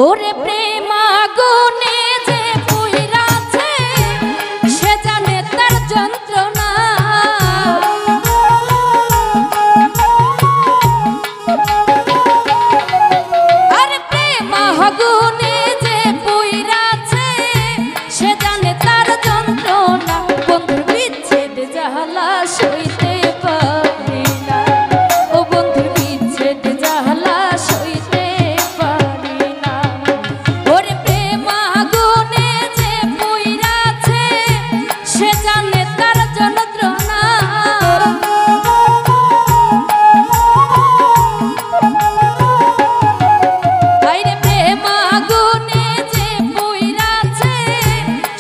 ওরে প্রেম আগুনে যে পুইরাছে সে জানে তার যন্ত্রণা। আরে প্রেম আগুনে যে পুইরাছে সে জানে তার যন্ত্রণা। বন্ধুর বিচ্ছেদ জ্বালা সইতে পারি না, ও বন্ধুর বিচ্ছেদ জ্বালা সইতে পারি না। ওরে প্রেম আগুনে যে পুইরাছে সে জানে তার যন্ত্রণা। আরে প্রেম আগুনে যে পুইরাছে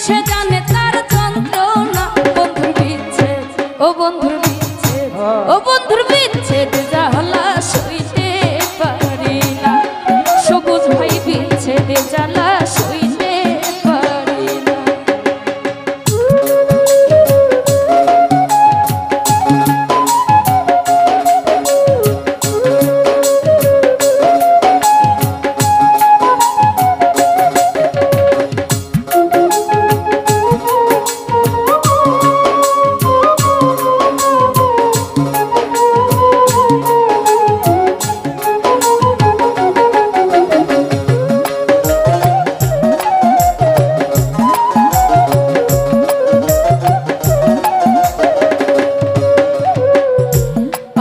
সে জানে তার যন্ত্রণা। বন্ধুর বিচ্ছেদ, ও বন্ধুর বিচ্ছেদ, ও বন্ধুর বিচ্ছেদ জ্বালা সইতে পারি না। সবুজ ভাই বিচ্ছেদ জ্বালা সইতে পারি না।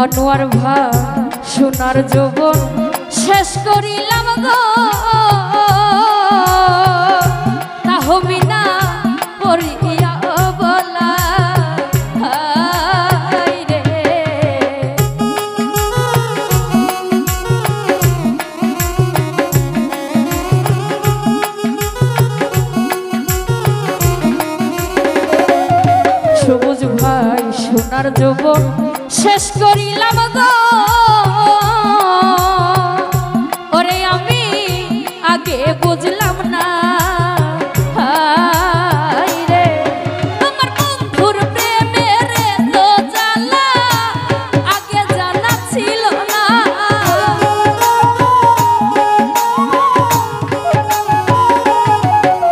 আনোয়ার ভাই সোনার যৌবন শেষ করিলাম গো, তাহমিনা পড়িয়া বলা রে। সবুজ ভাই সোনার যৌবন শেষ করিলাম গো, ওরে আমি আগে বুঝলাম না রে। আমার বন্ধুর প্রেমের তো জ্বালা আগে জানা ছিল না।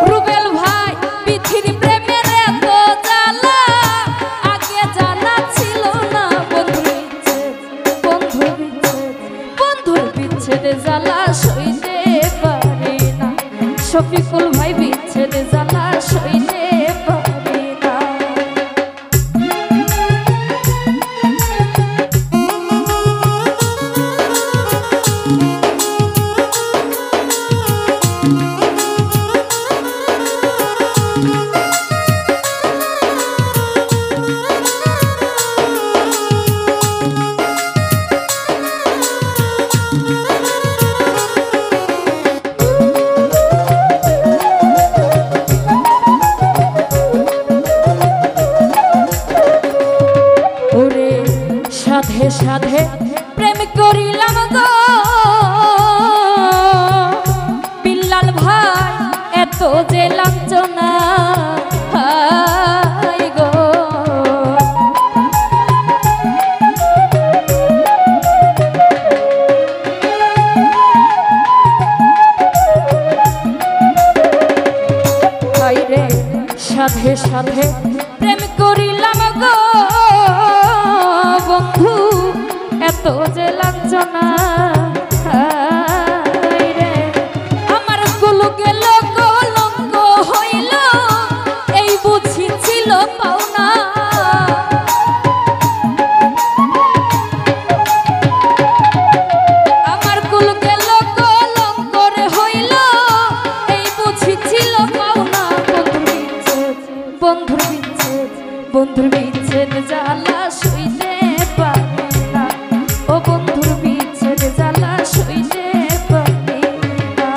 রুবেল ভাই পৃথিবীর প্রেমের তো জ্বালা আগে জানা ছিল না। বন্ধুর বিচ্ছেদ জ্বালা সইতে পারি না। শফিকুল ভাই বিচ্ছেদ জ্বালা সইতে পারি না। সাধে সাধে প্রেম করিলাম গো, বিল্লাল ভাই এত যে লাঞ্ছনা গো। রে সাধে সাধে প্রেম করিলাম গো, বন্ধু এত যে লাঞ্ছনা রে। আমার কুলু গেল কলঙ্ক হইল এই বুঝি ছিল পাওনা। আমার কুল গেল কলঙ্ক রে হইল এই বুঝি ছিল পাওনা। বন্ধুর বিচ্ছেদ, বন্ধুর বিচ্ছেদ জ্বালা সইতে পারি না, ও বন্ধুর বিচ্ছেদ জ্বালা সইতে পারি না।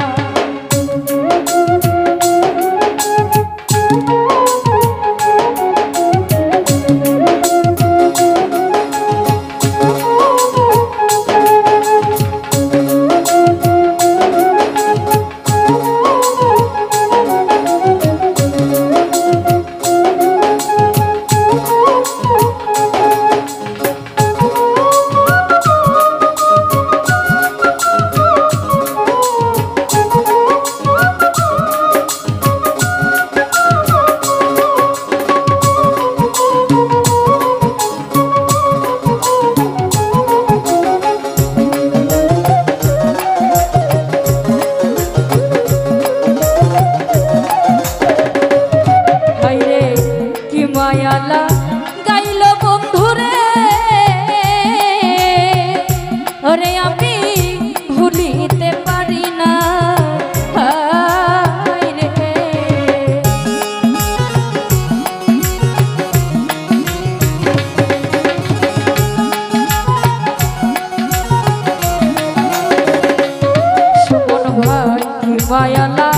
মায়ালা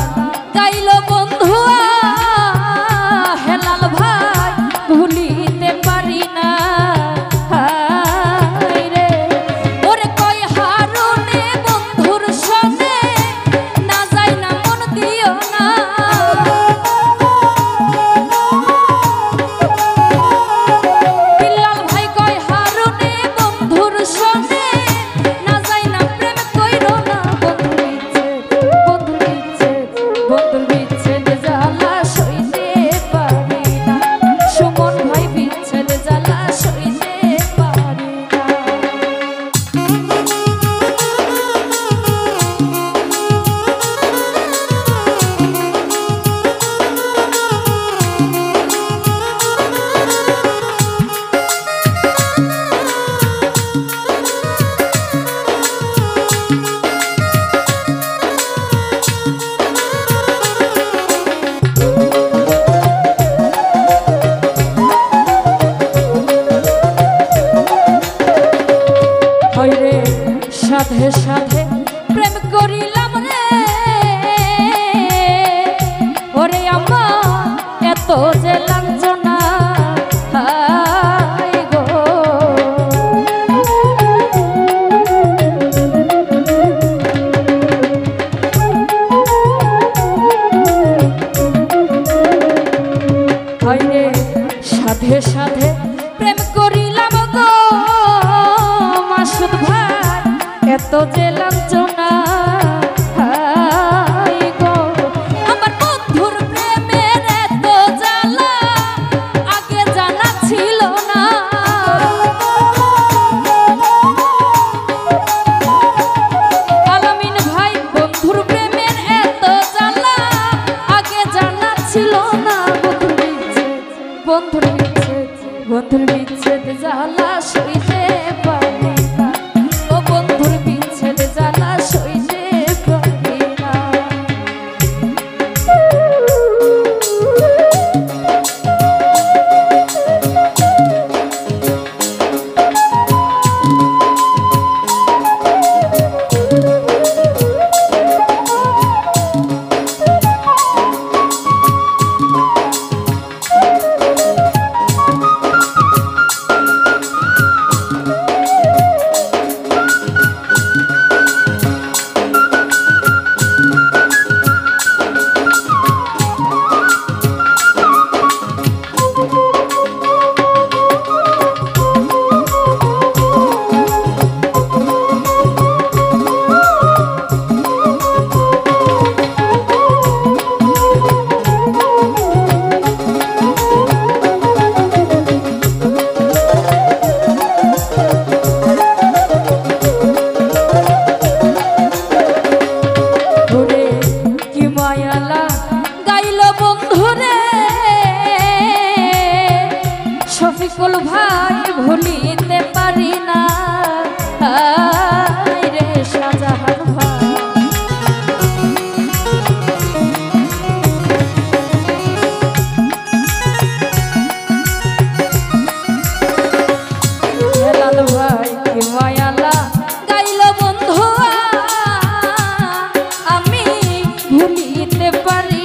গাইল বন্ধু হেলাল ভাই ভুলিতে পারি না রে ওরে কয় হারুনে বন্ধুর সনে না যাই না মন দিও না বিল্লাল ভাই কয় হারুনে বন্ধুর সনে না যাই না প্রেম কইরো না বন্ধুর বিচ্ছেদ জ্বালা সইতে পারি না সুমন ভাই বিচ্ছেদ জ্বালা সইতে পারি না সাধে সাধে প্রেম করিলাম রে ওরে আমার এত যে লাঞ্ছনা গো রে সাধে সাধে প্রেম করিলাম গো মাসুদ ভাই এত যে লাঞ্ছনা গো আমার বন্ধুর প্রেমের এত জ্বালা আগে জানা ছিল না আলামিন ভাই বন্ধুর প্রেমের এত জ্বালা আগে জানা ছিল না বন্ধুর বিচ্ছেদ জ্বালা সইতে পারি না ও বন্ধুর বিচ্ছেদ জ্বালা সইতে পারি না শফিকুল ভাই ভুলিতে পারি না রে শাহজাহান ভাই হেলাল ভাই কি মায়ালা গাইল বন্ধু আমি ভুলিতে পারি